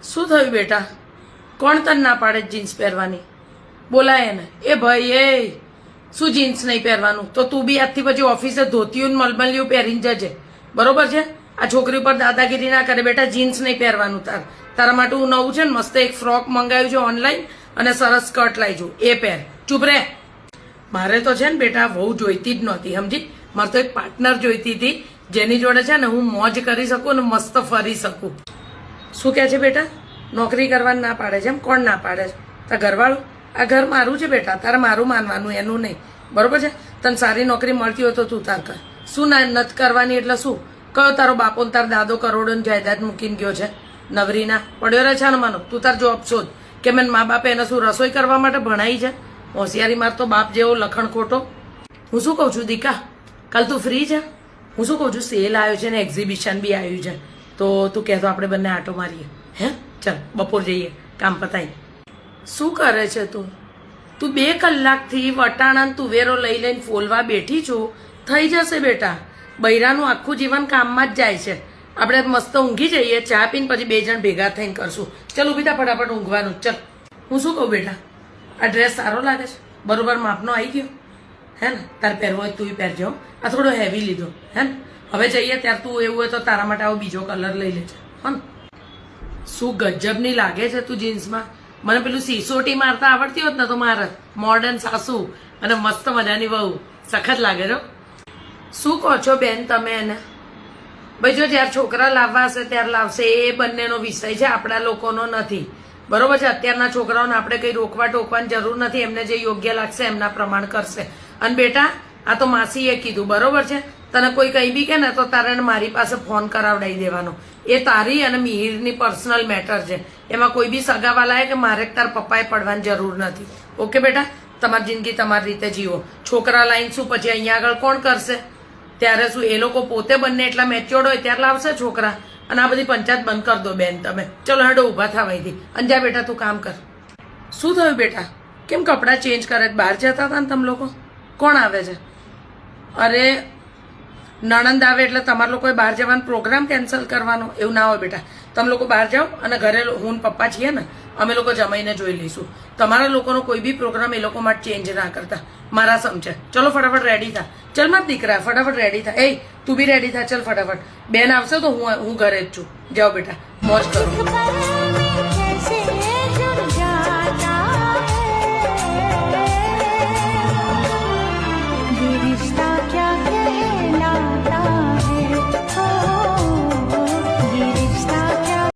શું થયું બેટા? કોણ તને ના પાડે જીન્સ પહેરવાની? બોલાય ને. એ ભાઈ એ શું જીન્સ નહીં પહેરવાનું? તો તું બી આજથી પછી ઓફિસે ધોતિયું મલમલિયું પહેરીને જજે, બરોબર છે? આ છોકરી ઉપર દાદાગીરી ના કરે બેટા. જીન્સ નહીં પહેરવાનું. તારા માટે હું નવું છે ને મસ્ત એક ફ્રોક મંગાવ્યું છે ઓનલાઈન અને સરસ સ્કર્ટ લાવી છું, એ પહેર. ચૂપ રે. મારે તો છે ને બેટા વહુ જોઈતી જ નહોતી, સમજી? મારે તો એક પાર્ટનર જોઈતી હતી જેની જોડે છે ને હું મોજ કરી શકું ને મસ્ત ફરી શકું. શું કહે છે બેટા? નોકરી કરવાની ના પાડે છે એમ? કોણ ના પાડે છે? તારા ઘરવાળો? આ ઘર મારું છે બેટા, તારે મારું માનવાનું, એનું નહીં, બરોબર છે? તને સારી નોકરી મળતી હોય તો તું તાર કર. શું ના નથી કરવાની એટલે શું? કયો તારો બાપો ને તારો દાદો કરોડોની જાયદાદ મૂકીને ગયો છે? નવરીના પડ્યો રહે છે ને માનો. તું તાર જોબ શોધ. કે મેં મા બાપે એને શું રસોઈ કરવા માટે ભણાઈ છે? હોશિયારી માર તો બાપ જેવો લખણ ખોટો. હું શું કહું છું દીકા, કાલ તું ફ્રી છે? હું શું કહું છું, સેલ આવ્યો છે ને એક્ઝિબિશન બી આવ્યું છે, તો તું કહેતો આપણે બંને આટો મારીએ. હે ચાલ બપોર જઈએ, કામ પતાય. શું કરે છે તું? તું 2 કલાકથી વટાણા તુવેરો લઈ લઈને ફોલવા બેઠી છું. થઈ જશે બેટા. બૈરાનું આખું જીવન કામમાં જ જાય છે. આપણે મસ્ત ઊંઘી જઈએ, ચા પીને પછી 2 જણ ભેગા થઈને કરશું. ચલ ઊભી થા, ફટાફટ ઊંઘવાનું. ચલ. હું શું કહું બેટા, આ ડ્રેસ સારો લાગે છે? બરોબર માપનો આવી ગયો હે ને? તારે પહેરવો હોય તું પહેરજો. આ થોડો હેવી લીધો હે ને? હવે જઈએ ત્યારે તું એવું હોય તો તારા માટે આવો બીજો કલર લઈ લેજે. હે ને? શું ગજબની લાગે છે તું જીન્સમાં. મને પેલું સિસોટી મારતા આવડતી હોત ને તો મારે મોડર્ન સાસુ અને મસ્ત મજાની વહુ. સખત લાગે છો. શું કહો છો બેન તમે એને? ભાઈ જો જયારે છોકરા લાવવા હશે ત્યારે લાવશે, એ બંનેનો વિષય છે, આપણા લોકોનો નથી, બરોબર છે? અત્યારના છોકરાઓને આપણે કઈ રોકવા ટોકવાની જરૂર નથી. એમને જે યોગ્ય લાગશે એમના પ્રમાણ કરશે. અને બેટા આ તો માસીએ કીધું, બરોબર છે? તને કોઈ કઈ બી કે ને તો તારે મારી પાસે ફોન કરાવડાવી દેવાનો. એ તારી અને મિહિરની પર્સનલ મેટર છે. એમાં કોઈ બી સગાવાલાએ કે મારે તાર પપ્પાએ પડવાની જરૂર નથી. ઓકે બેટા? તમારી જિંદગી તમારી રીતે જીવો. છોકરા લાઈન શું પછી અહીંયા આગળ કોણ કરશે? ત્યારે શું એ લોકો પોતે બંને એટલા મેચ્યોર્ડ હોય ત્યારે લાવશે છોકરા. અને આ બધી પંચાયત બંધ કરી દો બેન તમે. ચલો હેડો ઊભા થવા હતી. અંજા બેટા તું કામ કર. શું થયું બેટા? કેમ કપડાં ચેન્જ કરે? બહાર જતા હતા ને તમે લોકો? કોણ આવે છે? અરે નણંદ આવે એટલે તમારા લોકોએ બહાર જવાનો પ્રોગ્રામ કેન્સલ કરવાનો? એવું ના હોય બેટા. તમે લોકો બહાર જાઓ અને ઘરે હું ને પપ્પા છીએ ને, અમે લોકો જમાઈને જોઈ લઈશું. તમારા લોકોનો કોઈ બી પ્રોગ્રામ એ લોકો માટે ચેન્જ ના કરતા. મારા સમજે. ચલો ફટાફટ રેડી થા. ચલ મારા દીકરા ફટાફટ રેડી થા. એ તું બી રેડી થા. ચલ ફટાફટ. બેન આવશે તો હું ઘરે જ છું. જાઓ બેટા, મોજ કરો.